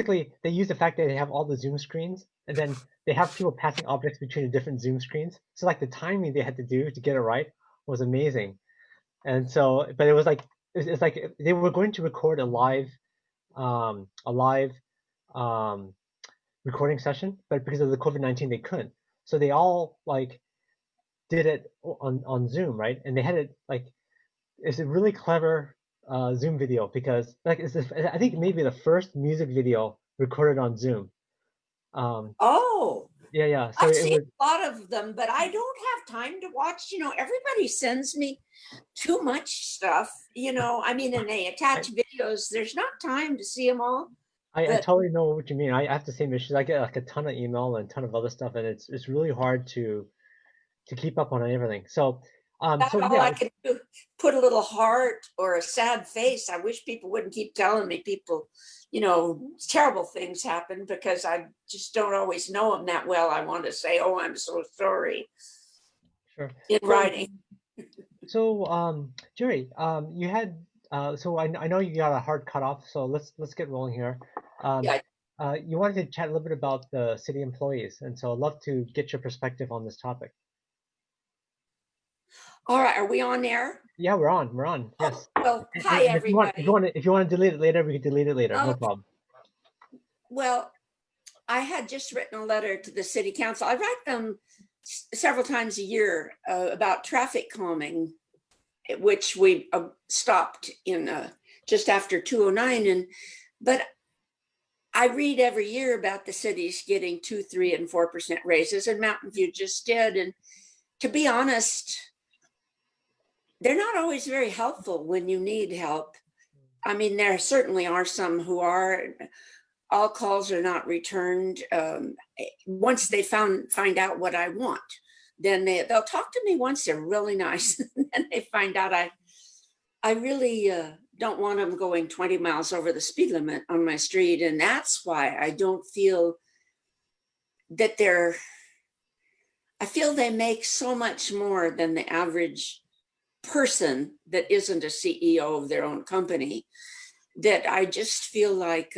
basically they use the fact that they have all the Zoom screens, and then they have people passing objects between the different Zoom screens. So like the timing they had to do to get it right was amazing. And so, but it was like it's like they were going to record a live um, recording session, but because of the COVID-19, they couldn't. So they all like did it on Zoom, right? And they had it like it's a really clever Zoom video because like I think maybe the first music video recorded on Zoom. Um, Oh, yeah, yeah. So I've it seen was. a lot of them, but I don't have time to watch. Everybody sends me too much stuff. I mean, and they I, attach videos. There's not time to see them all. I But totally know what you mean. I have the same issues. I get like a ton of email and a ton of other stuff, and it's really hard to keep up on everything. that's So all yeah, I can do. Put a little heart or a sad face. I wish people wouldn't keep telling me terrible things happen because I just don't always know them that well. I want to say, oh, I'm so sorry sure. in writing. Jerry, you had so I know you got a hard cutoff, so let's get rolling here. Um, Yeah. you wanted to chat a little bit about the city employees, and so I'd love to get your perspective on this topic. All right. Are we on air? Yeah, we're on. We're on. Oh, Yes. well, hi, And everybody. if you want to delete it later, we can delete it later. No Oh, problem. well, I had just written a letter to the city council. I write them several times a year about traffic calming, which we stopped in just after 209. But I read every year about the cities getting 2, 3, and 4% raises, and Mountain View just did. And to be honest, they're not always very helpful when you need help. I mean, there certainly are some who are. All calls are not returned. Once they find out what I want, then they'll talk to me once. They're really nice, and then they find out I really don't want them going 20 miles over the speed limit on my street, and that's why I don't feel that I feel they make so much more than the average person that isn't a CEO of their own company, that I just feel like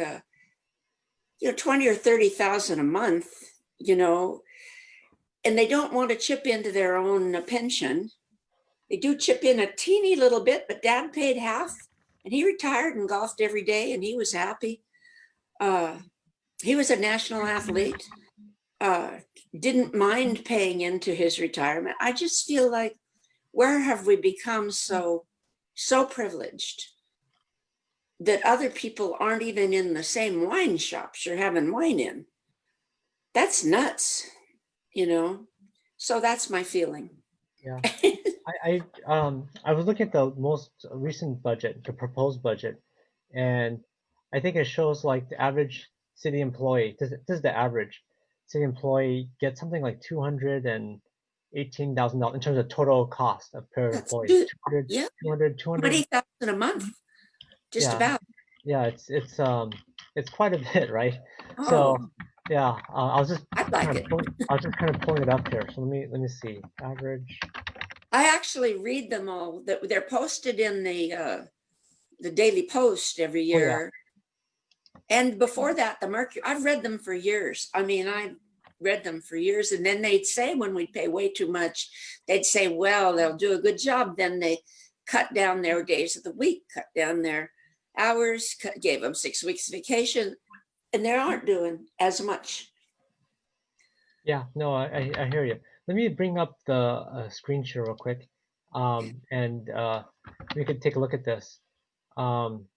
20 or 30,000 a month, and they don't want to chip into their own pension. They do chip in a teeny little bit, but Dad paid half, and he retired and golfed every day, and he was happy. He was a national athlete, didn't mind paying into his retirement. I just feel like, where have we become so privileged that other people aren't even in the same wine shops you're having wine in? That's nuts, So that's my feeling. Yeah. I was looking at the most recent budget, the proposed budget, and I think it shows like the average city employee. This is the average city employee get something like $218,000 in terms of total cost of per That's employee. good. 200, Yeah, 200. 20,000 a month, just Yeah, about. yeah. It's quite a bit, right? So Oh, yeah, I like it. I was just kind of pulling it up here. So let me see average. I actually read them all. They're posted in the Daily Post every Oh yeah. year. And before that, the Mercury. I've read them for years. I mean, I read them for years, and then they'd say when we pay way too much, they'd say, well, they'll do a good job. Then they cut down their days of the week, cut down their hours, gave them 6 weeks vacation, and they aren't doing as much. Yeah, no, I hear you. Let me bring up the screen share real quick, and we could take a look at this. Um,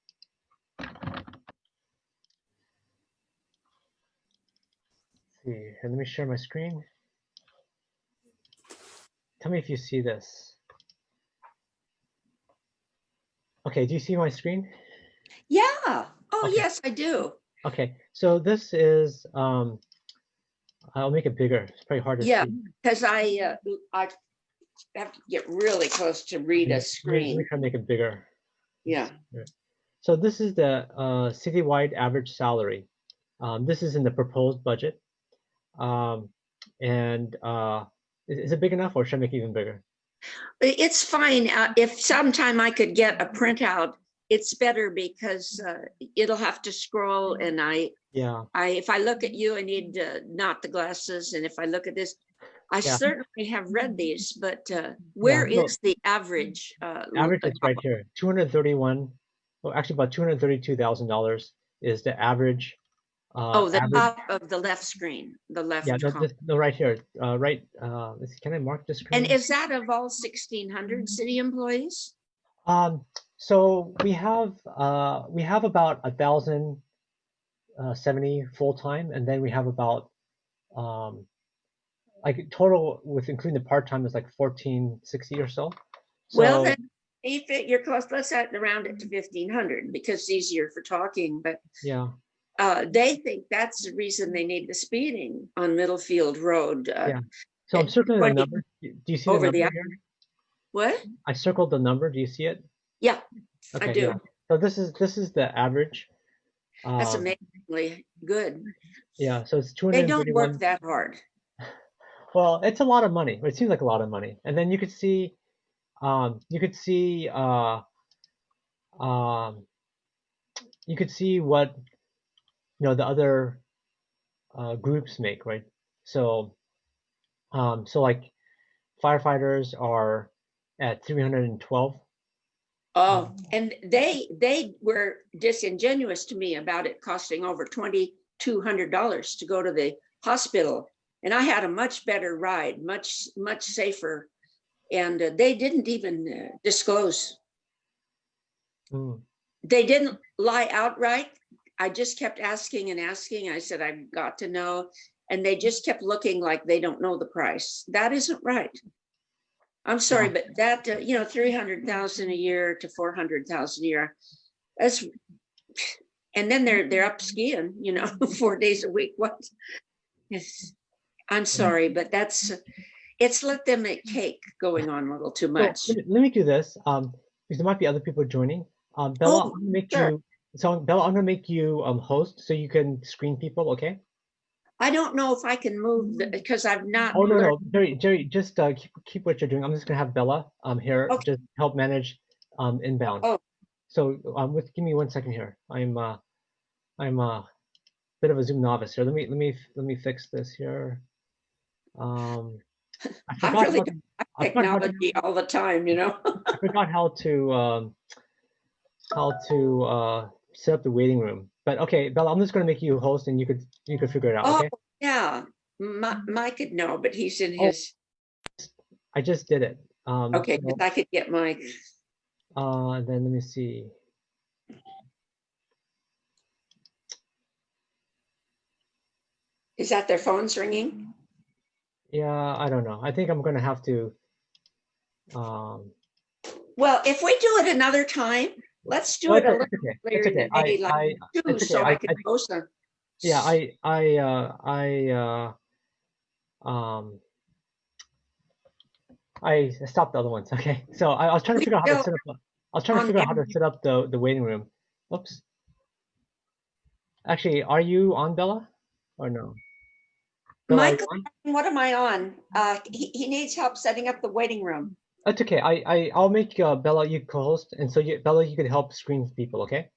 see, here, let me share my screen. Tell me if you see this. Okay, do you see my screen? Yeah. Oh, Okay. yes, I do. Okay, so this is I'll make it bigger. It's pretty hard to Yeah, see. because I have to get really close to read a Let me screen. try to make it bigger. Yeah. So this is the citywide average salary. This is in the proposed budget. Um, and is it big enough, or should I make it even bigger? It's fine. If sometime I could get a printout, it's better because it'll have to scroll, and Yeah. If I look at you, I need not the glasses. And if I look at this, I Yeah. certainly have read these, but Yeah. where So is the average? average is right here. 231. Well, actually, about $232,000 is the average. Oh, the Average. top of the left screen, the Yeah. left No, column. no, right here. Right. Let's see, can I mark the And screen? is that of all 1,600 city employees? So we have about 1,070 full time, and then we have about um, like total with including the part time is like 1,460 or so. Well, So then if you're close, let's round it to 1,500 because it's easier for talking. But yeah, they think that's the reason they need the speeding on Middlefield Road. yeah. So I'm circling the 20 number. Do you see the over number the here? what? I circled the number. Do you see it? Yeah, I Okay, yeah. do. So this is the average. That's Um, amazingly good. yeah. So it's They don't work 231. that hard. Well, it's a lot of money. It seems like a lot of money. And then you could see um, you could see what the other groups make, right? So so like firefighters are at 312. Oh, Um, and they were disingenuous to me about it costing over $2,200 to go to the hospital, and I had a much better ride, much safer, and they didn't even disclose. mm, They didn't lie outright. I just kept asking and asking. I said, I've got to know, and they just kept looking like they don't know the price. That isn't right. I'm sorry, yeah. but that 300,000 a year to 400,000 a year, that's, and then they're up skiing, 4 days a week. What? Yes, I'm sorry, but it's let them make cake going on a little too So much. let me do this. Because there might be other people joining. Bella, I'm Oh, gonna make sure. you. So Bella, I'm gonna make you host so you can screen people. Okay? I don't know if I can move because I've not Oh no learned. no, Jerry, just keep what you're doing. I'm just gonna have Bella here Okay. just help manage inbound. Oh, So give me 1 second here. I'm a bit of a Zoom novice here. Let me fix this here. Um, I I forgot really how don't have I forgot how to technology all the time. I forgot how to set up the waiting room. But okay, Bella, I'm just gonna make you host, and you could figure it out. Oh, Okay? yeah. Mike could know, but he's in Oh, his. I just did it. Okay, because So I could get Mike. then let me see. Is that their phones ringing? Yeah, I don't know. I think I'm gonna have to. Um, Well, if we do it another time, let's do well, it a little it's okay. It's later in okay. the day, like two, It's okay. so I can post them. Yeah, um, I stopped the other ones. Okay, so I was trying to We figure out how to still set up. I was trying to on figure out how to set up the waiting room. Oops. Actually, are you on, Bella, or no? Bella, are you Michael. on? What am I on? He needs help setting up the waiting room. That's okay. I'll make Bella you co-host, and so Bella, you could help screen people. Okay?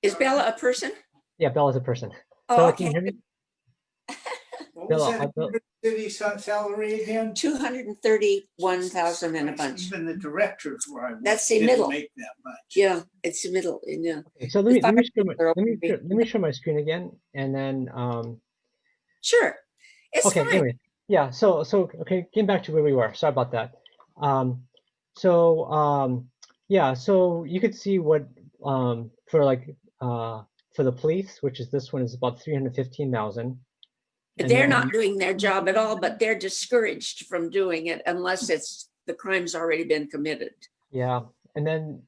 Is Bella a person? Yeah, Bella's a person. Oh, Bella, can you okay. hear me? What was Bella, that city salary again? 231,000 and a bunch. Even the directors where I worked That's the didn't middle. make that much. Yeah, it's the middle. Yeah. okay, so The let me fire share my people are let me share my screen again, and then Sure, it's okay. fine. Anyway, yeah. So okay, getting back to where we were. Sorry about that. Um, so yeah. So you could see what for like for the police, which is this one, is about 315,000, and They're then not doing their job at all, but they're discouraged from doing it unless it's the crime's already been committed. yeah, and then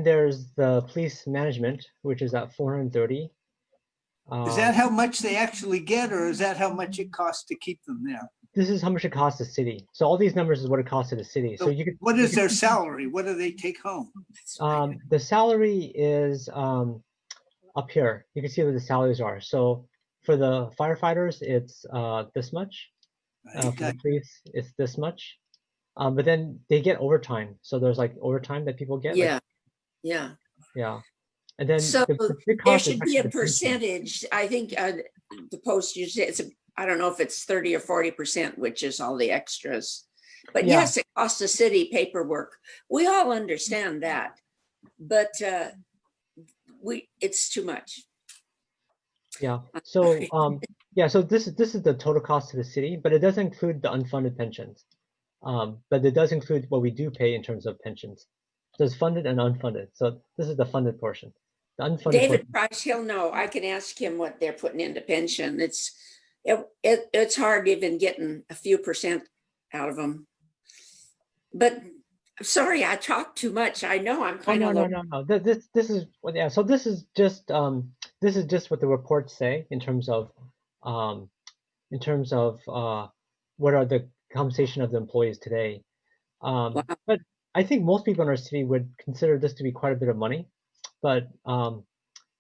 there's the police management, which is at 430. Is Um, that how much they actually get, or is that how much it costs to keep them there? this is how much it costs the city. So all these numbers is what it costs to the city. So So what is their salary? What do they take home? the salary is up here. You can see what the salaries are. So for the firefighters, it's this much. For the police, it's this much. But then they get overtime. So there's like overtime that people get. Like Yeah, yeah. yeah, And then So the big there cost is should be actually a the pension. percentage. I think the post usually I don't know if it's 30 or 40%, which is all the extras. But Yeah, yes, it costs the city paperwork. We all understand that, but it's too much. yeah. So yeah, so this is the total cost to the city, but it doesn't include the unfunded pensions. But it does include what we do pay in terms of pensions. So it's funded and unfunded. So this is the funded portion. The unfunded David portion. Price, he'll know. I can ask him what they're putting into pension. It's hard even getting a few percent out of them. But sorry, I talk too much. I know I'm Oh kind no of no low. no no. This is yeah. So this is just what the reports say um in terms of what are the compensation of the employees today. Wow. But I think most people in our city would consider this to be quite a bit of money. But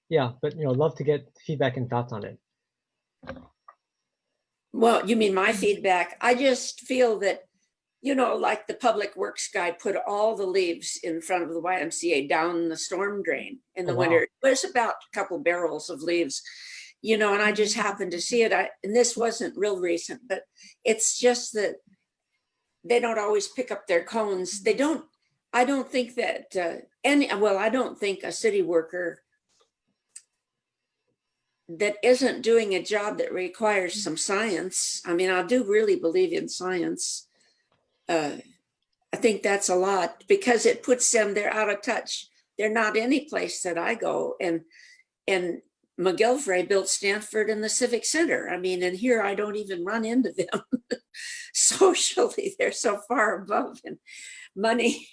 yeah, but love to get feedback and thoughts on it. Well, you mean my feedback? I just feel that, like the public works guy put all the leaves in front of the YMCA down the storm drain in Oh the wow. winter. It was about a couple barrels of leaves, and I just happened to see it. And this wasn't real recent, but it's just that they don't always pick up their cones. I don't think that I don't think a city worker that isn't doing a job that requires some science. I mean, I do really believe in science. I think that's a lot because it puts them, they're out of touch. They're not any place that I go. And McGillivray built Stanford and the Civic Center. I mean, and here I don't even run into them. Socially, they're so far above in money.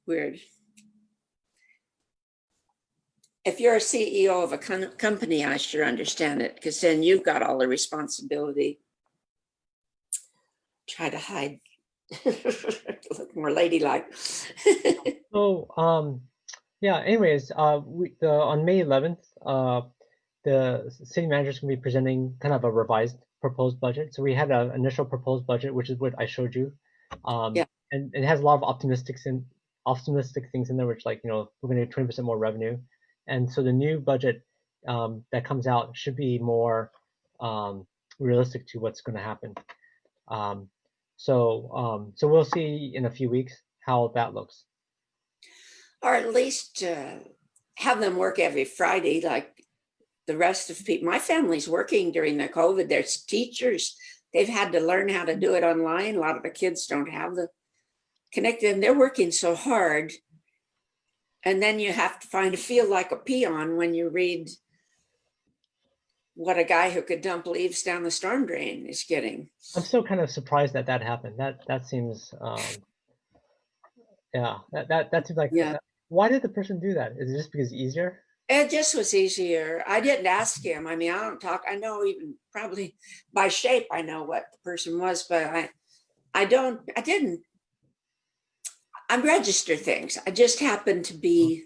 Weird. If you're a CEO of a company, I sure understand it because then you've got all the responsibility. Try to hide, look more ladylike. So yeah. Anyways, on May 11th, the city manager is going to be presenting kind of a revised proposed budget. So we had an initial proposed budget, which is what I showed you, Yeah. and it has a lot of optimistic things in there, which like we're going to get 20% more revenue, and so the new budget that comes out should be more realistic to what's going to happen. Um, so we'll see in a few weeks how that looks. Or at least have them work every Friday like the rest of people. My family's working during the COVID. There's teachers. They've had to learn how to do it online. A lot of the kids don't have the connected, and they're working so hard. And then you have to feel like a peon when you read what a guy who could dump leaves down the storm drain is getting. I'm still kind of surprised that happened. That seems yeah, that seems like Yeah. why did the person do that? Is it just because it's easier? It just was easier. I didn't ask him. I mean, I don't talk. I know even probably by shape, I know what the person was, but I didn't. I register things. I just happen to be,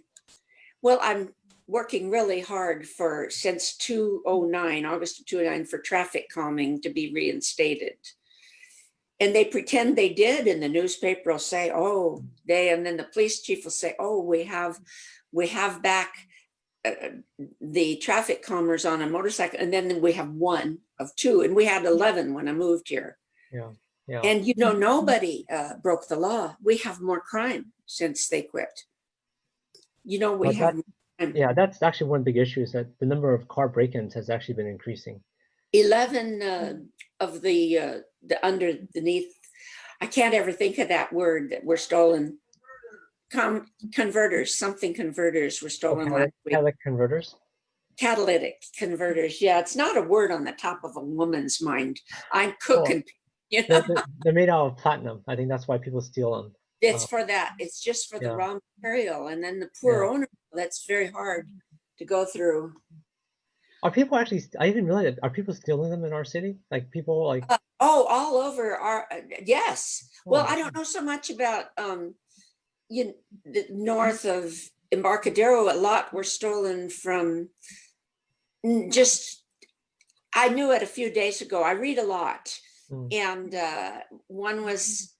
well, I'm working really hard since 2009, August of 2009, for traffic calming to be reinstated. And they pretend they did, and the newspaper will say, oh, and then the police chief will say, oh, we have back the traffic calmers on a motorcycle, and then we have one of two, and we had 11 when I moved here. Yeah, yeah. And nobody broke the law. We have more crime since they quit. We have more crime. Yeah, that's actually one big issue is that the number of car break-ins has actually been increasing. 11 of the underneath, I can't ever think of that word, that were stolen. Converters were stolen last week. Catalytic converters. Catalytic converters. Yeah, it's not a word on the top of a woman's mind. I'm cooking. They're made out of platinum. I think that's why people steal them. It's for that. It's just for the raw material, and then the poor owner. That's very hard to go through. Are people actually? I didn't realize that. Are people stealing them in our city? Like people like? All over our. Yes. Well, Oh. I don't know so much about the north of Embarcadero. A lot were stolen from. Just, I knew it a few days ago. I read a lot, and one was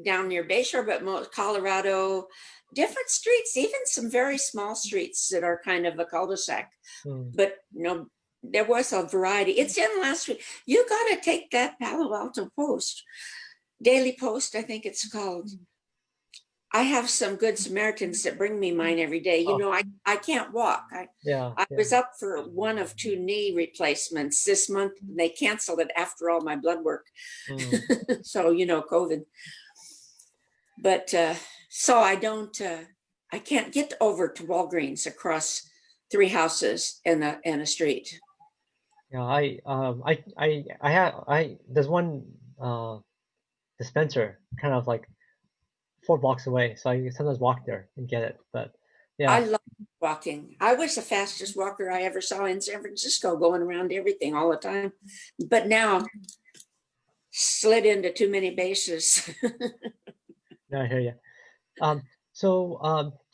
down near Bayshore, but Colorado, different streets, even some very small streets that are kind of a cul-de-sac. Mm. But there was a variety. It's in last week. You got to take that Palo Alto Post, Daily Post, I think it's called. I have some good Samaritans that bring me mine every day. I can't walk. Yeah. I was up for one of 2 knee replacements this month. They canceled it after all my blood work. Mm. So, COVID. But so I can't get over to Walgreens across 3 houses in a street. Yeah. There's one dispenser kind of like 4 blocks away, so I sometimes walk there and get it. But I yeah, love walking. I was the fastest walker I ever saw in San Francisco, going around everything all the time. But now slid into too many bases. no, I hear you.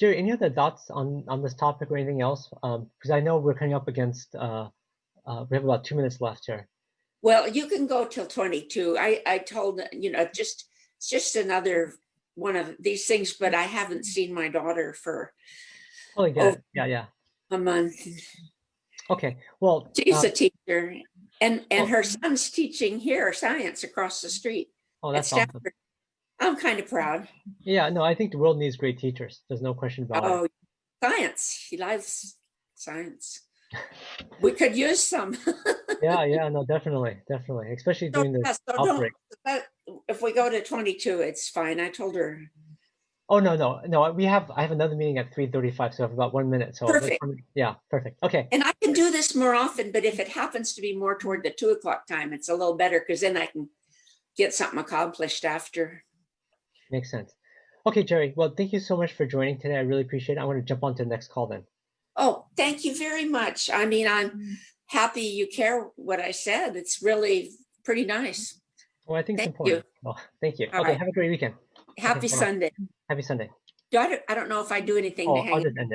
Jerry, any other thoughts on this topic or anything else? Because I know we're coming up against we have about 2 minutes left here. Well, you can go till 22. I told, it's just another one of these things, but I haven't seen my daughter for Oh, get it. Yeah. a month. Okay. Well, She's a teacher, and oh, her son's teaching here science across the street oh, at that's awesome. Stanford. I'm kind of proud. Yeah, no, I think the world needs great teachers. There's no question about it. Oh, science. He loves science. We could use some. Yeah, no, definitely, especially So, during the yeah, so outbreak. if we go to 22, it's fine. I told her. Oh no. I have another meeting at 3:35, so I have about 1 minute. So Perfect. yeah, perfect. Okay. And I can do this more often, but if it happens to be more toward the 2 o'clock time, it's a little better, because then I can get something accomplished after. Makes sense. Okay, Jerry. Well, thank you so much for joining today. I really appreciate it. I want to jump on to the next call then. Oh, thank you very much. I mean, I'm happy you care what I said. It's really pretty nice. Well, I think it's Thank important. you. Well, thank you. All Okay, right. have a great weekend. Happy Okay, bye-bye. Sunday. Happy Sunday. I don't know if I do anything to Oh, hang I'll just end it.